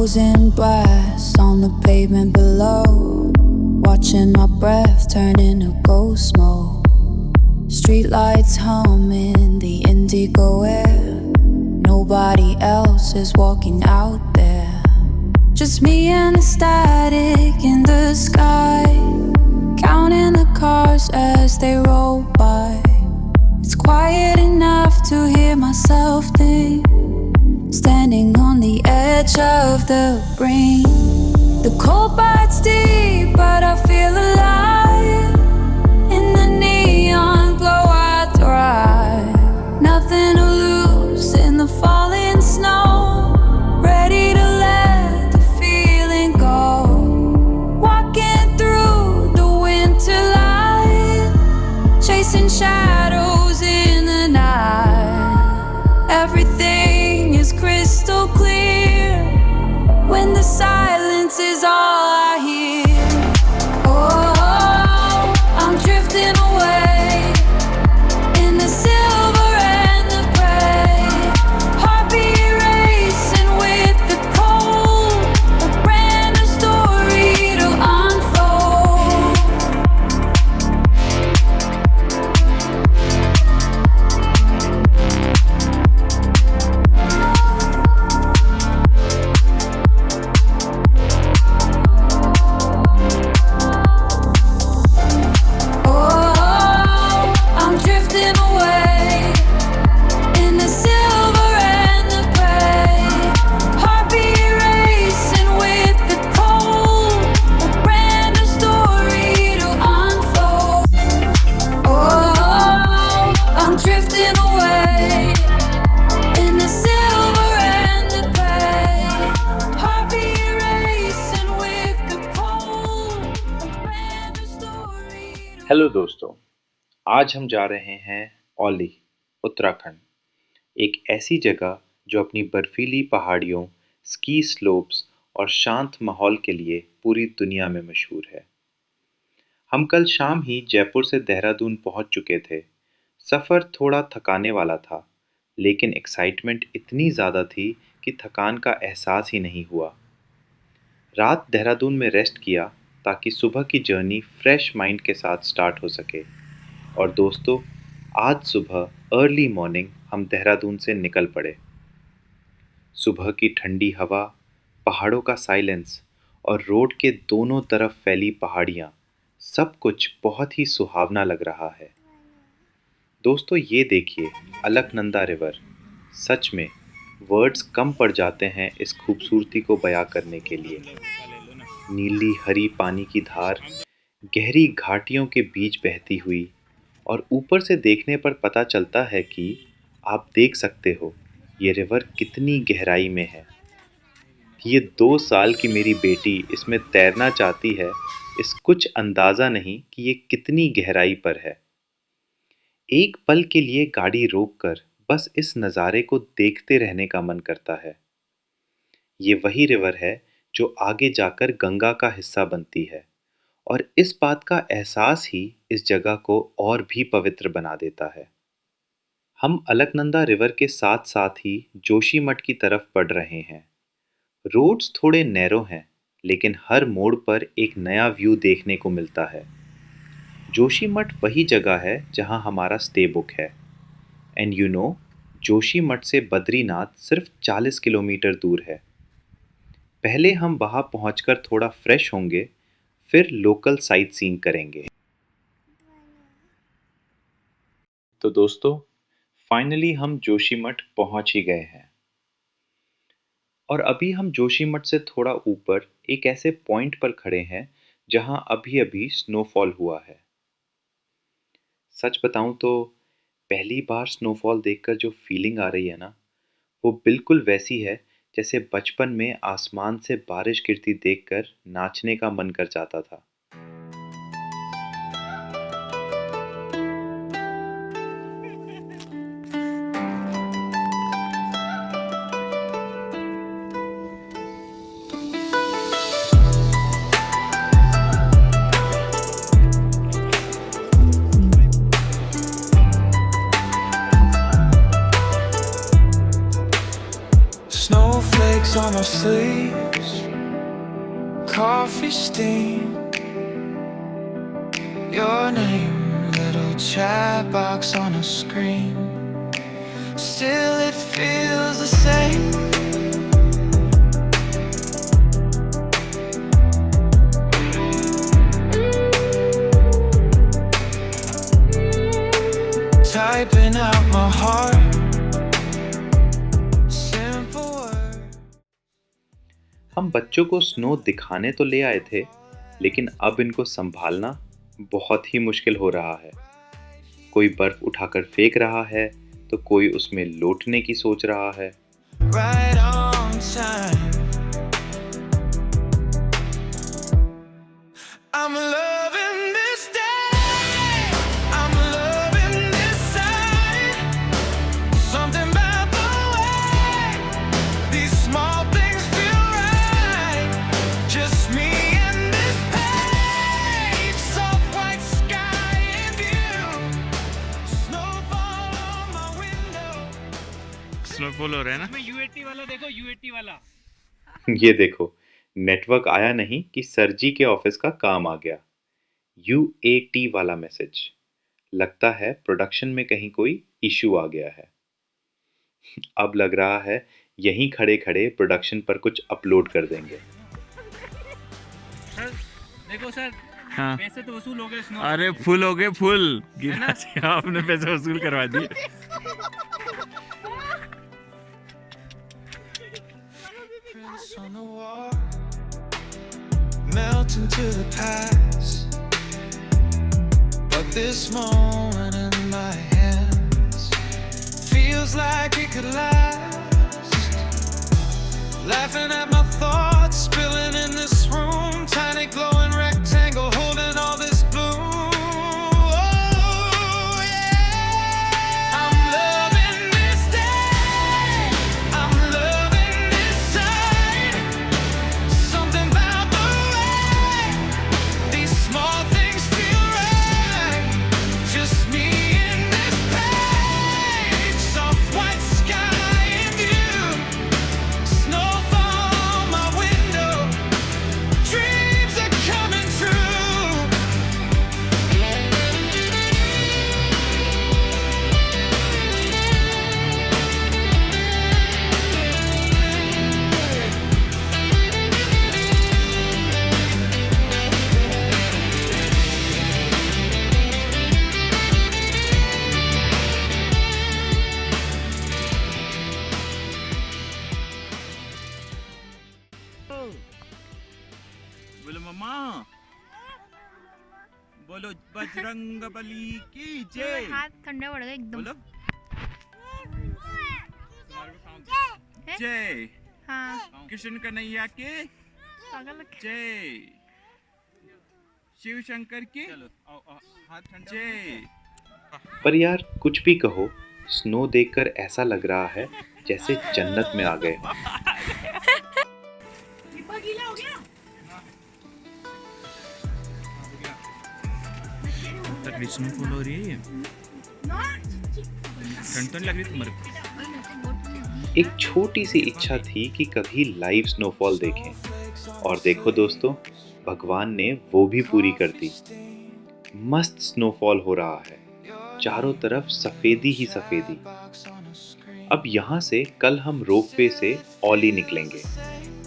frozen brass on the pavement below, watching our breath turn into ghost mode. Streetlights humming the indigo air. Nobody else is walking out there. Just me and the static in the sky, counting the cars as they roll by. It's quiet enough to hear myself think, standing on the edge of the brink. The cold bites deep, but I feel alive. In the neon glow I thrive. Nothing to lose in the falling snow, ready to let the feeling go. Walking through the winter light, chasing shadows in the night. Everything is crystal clear when the silence is all I hear. Oh, I'm drifting away in the silver and the gray. Heartbeat racing with the cold, a brand new story to unfold. Oh, I'm drifting away in the silver and the gray. Heartbeat racing with the cold, a brand new story to unfold. Oh, I'm drifting away in the silver and the gray. Heartbeat racing with the cold, a brand new story to hello दोस्तों, आज हम जा रहे हैं औली, उत्तराखंड। एक ऐसी जगह जो अपनी बर्फीली पहाड़ियों, स्की स्लोप्स और शांत माहौल के लिए पूरी दुनिया में मशहूर है। हम कल शाम ही जयपुर से देहरादून पहुंच चुके थे। सफ़र थोड़ा थकाने वाला था, लेकिन एक्साइटमेंट इतनी ज़्यादा थी कि थकान का एहसास ही नहीं हुआ। रात देहरादून में रेस्ट किया ताकि सुबह की जर्नी फ्रेश माइंड के साथ स्टार्ट हो सके। और दोस्तों, आज सुबह अर्ली मॉर्निंग हम देहरादून से निकल पड़े। सुबह की ठंडी हवा, पहाड़ों का साइलेंस और रोड के दोनों तरफ फैली पहाड़ियाँ, सब कुछ बहुत ही सुहावना लग रहा है। दोस्तों, ये देखिए अलकनंदा रिवर। सच में वर्ड्स कम पड़ जाते हैं इस खूबसूरती को बयां करने के लिए। नीली हरी पानी की धार गहरी घाटियों के बीच बहती हुई, और ऊपर से देखने पर पता चलता है कि आप देख सकते हो ये रिवर कितनी गहराई में है। ये 2 साल की मेरी बेटी इसमें तैरना चाहती है, इस कुछ अंदाज़ा नहीं कि ये कितनी गहराई पर है। एक पल के लिए गाड़ी रोककर बस इस नज़ारे को देखते रहने का मन करता है। ये वही रिवर है जो आगे जाकर गंगा का हिस्सा बनती है, और इस बात का एहसास ही इस जगह को और भी पवित्र बना देता है। हम अलकनंदा रिवर के साथ साथ ही जोशीमठ की तरफ बढ़ रहे हैं। रोड्स थोड़े नैरो हैं, लेकिन हर मोड़ पर एक नया व्यू देखने को मिलता है। जोशीमठ वही जगह है जहां हमारा स्टे बुक है। एंड यू नो, जोशीमठ से बद्रीनाथ सिर्फ 40 किलोमीटर दूर है। पहले हम वहां पहुंचकर थोड़ा फ्रेश होंगे, फिर लोकल साइट सीइंग करेंगे। तो दोस्तों, फाइनली हम जोशीमठ पहुंच ही गए हैं। और अभी हम जोशीमठ से थोड़ा ऊपर एक ऐसे पॉइंट पर खड़े हैं जहां अभी अभी स्नोफॉल हुआ है। सच बताऊं तो पहली बार स्नोफॉल देखकर जो फीलिंग आ रही है ना, वो बिल्कुल वैसी है जैसे बचपन में आसमान से बारिश गिरती देखकर नाचने का मन कर जाता था। Snowflakes on our sleeves, coffee steam, your name, little chat box on a screen. Still it feels the same. Typing out my heart, simple words. हम बच्चों को स्नो दिखाने तो ले आए थे, लेकिन अब इनको संभालना बहुत ही मुश्किल हो रहा है। कोई बर्फ उठाकर फेंक रहा है तो कोई उसमें लौटने की सोच रहा है। Right on time. I'm loving this day. I'm loving this side. Something about the way these small things feel right. Just me and this page, soft white sky and view. Snowfall on my window. Snowfall हो रहा है ना। इसमें UAT वाला देखो, UAT वाला। ये देखो, नेटवर्क आया नहीं कि सर जी के ऑफिस का काम आ गया। UAT वाला मैसेज। लगता है प्रोडक्शन में कहीं कोई इशू आ गया है। अब लग रहा है यहीं खड़े खड़े प्रोडक्शन पर कुछ अपलोड कर देंगे। सर देखो सर, हाँ। पैसे तो वसूल हो गए स्नो। अरे फुल हो गए, फुल गिरा से आपने पैसे वसूल करवा दिए। Prints on the wall, melt into the past. But this moment in my hands feels like it could last. Laughing at my thoughts, spilling in this room. Tiny glowing rectangle holding all this bloom. Oh, yeah. I'm loving this day. I'm loving this side. Something about the way these small things feel right. Just me and this page, soft white sky and view. Snowfall on my window. Dreams are coming true. बोलो मम्मा, बोलो बजरंगबली की जय। हाथ ठंडा पड़ गया एकदम। बोलो है? जय। हाँ कृष्ण कन्हैया के पागल है। जय। शिव शंकर की जय। पर यार कुछ भी कहो, स्नो देखकर ऐसा लग रहा है जैसे जन्नत में आ गए हो। तक स्नोफॉल हो रही है। ठंड तो नहीं लग रही तुम्हारे को? एक छोटी सी इच्छा थी कि कभी लाइव स्नोफॉल देखें, और देखो दोस्तों, भगवान ने वो भी पूरी कर दी। मस्त स्नोफॉल हो रहा है, चारों तरफ सफेदी ही सफेदी। अब यहाँ से कल हम रोपवे से औली निकलेंगे,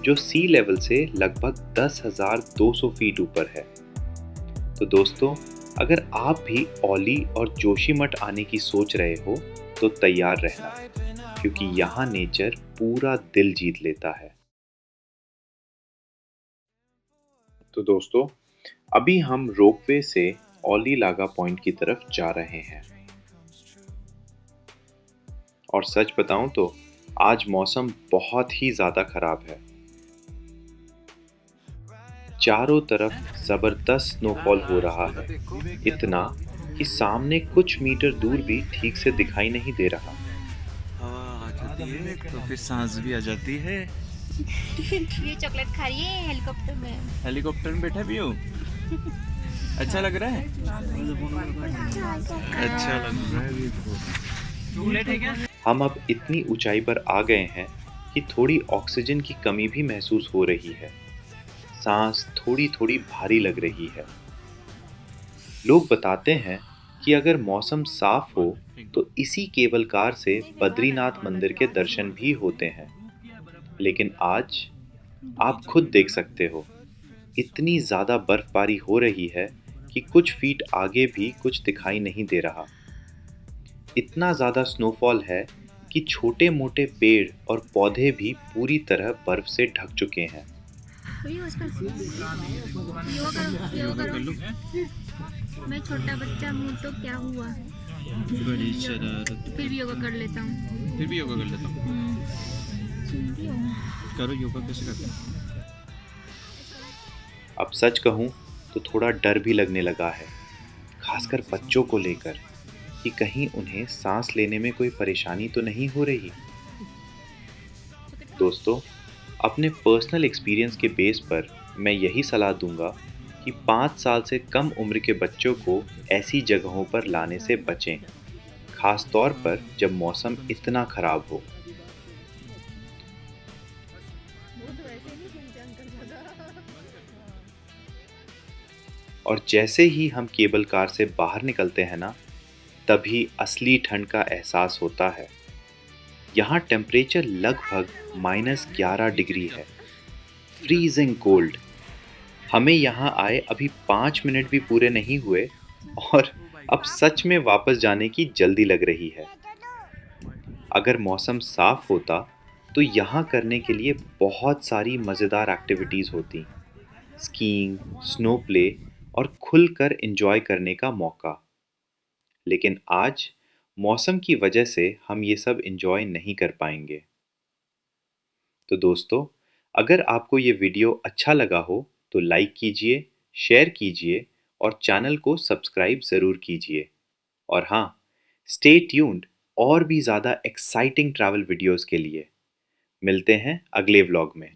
जो सी लेवल से लगभग 10,200 फीट ऊपर है। तो दोस्तों, अगर आप भी औली और जोशीमठ आने की सोच रहे हो तो तैयार रहना, क्योंकि यहाँ नेचर पूरा दिल जीत लेता है। तो दोस्तों, अभी हम रोपवे से औली लागा पॉइंट की तरफ जा रहे हैं। और सच बताऊं तो आज मौसम बहुत ही ज़्यादा खराब है। चारों तरफ ज़बरदस्त स्नोफॉल हो रहा है, इतना कि सामने कुछ मीटर दूर भी ठीक से दिखाई नहीं दे रहा। हवा आ जाती है तो फिर सांस भी आ जाती है। ये चॉकलेट खा रही है हेलीकॉप्टर में। हेलीकॉप्टर में बैठा भी हूँ। अच्छा लग रहा है? अच्छा लग रहा है। चॉकलेट है क्या? हम अब इतनी ऊंचाई पर आ गए हैं कि थोड़ी ऑक्सीजन की कमी भी महसूस हो रही है। सांस थोड़ी थोड़ी भारी लग रही है। लोग बताते हैं कि अगर मौसम साफ हो तो इसी केबल कार से बद्रीनाथ मंदिर के दर्शन भी होते हैं। लेकिन आज आप खुद देख सकते हो, इतनी ज़्यादा बर्फबारी हो रही है कि कुछ फीट आगे भी कुछ दिखाई नहीं दे रहा। इतना ज़्यादा स्नोफॉल है कि छोटे मोटे पेड़ और पौधे भी पूरी तरह बर्फ से ढक चुके हैं। योगा करो। मैं छोटा बच्चा हूँ तो क्या हुआ, बड़ी शरारत। फिर भी योगा कर लेता हूँ। फिर भी योगा कर लेता हूँ। सुनती हो? करो, योगा कैसे करते हैं? अब सच कहूँ तो थोड़ा डर भी लगने लगा है, खासकर बच्चों को लेकर, कि कहीं उन्हें सांस लेने में कोई परेशानी तो नहीं हो रही। दोस्तों, अपने पर्सनल एक्सपीरियंस के बेस पर मैं यही सलाह दूंगा कि 5 साल से कम उम्र के बच्चों को ऐसी जगहों पर लाने से बचें, खास तौर पर जब मौसम इतना खराब हो। और जैसे ही हम केबल कार से बाहर निकलते हैं ना, तभी असली ठंड का एहसास होता है। यहाँ टेम्परेचर लगभग -11 डिग्री है, फ्रीजिंग कोल्ड। हमें यहाँ आए अभी 5 मिनट भी पूरे नहीं हुए और अब सच में वापस जाने की जल्दी लग रही है। अगर मौसम साफ होता तो यहाँ करने के लिए बहुत सारी मज़ेदार एक्टिविटीज़ होती, स्कीइंग, स्नो प्ले और खुलकर एंजॉय करने का मौका। लेकिन आज मौसम की वजह से हम ये सब एंजॉय नहीं कर पाएंगे। तो दोस्तों, अगर आपको ये वीडियो अच्छा लगा हो तो लाइक कीजिए, शेयर कीजिए और चैनल को सब्सक्राइब ज़रूर कीजिए। और हाँ, स्टे ट्यून्ड और भी ज़्यादा एक्साइटिंग ट्रैवल वीडियोस के लिए। मिलते हैं अगले व्लॉग में।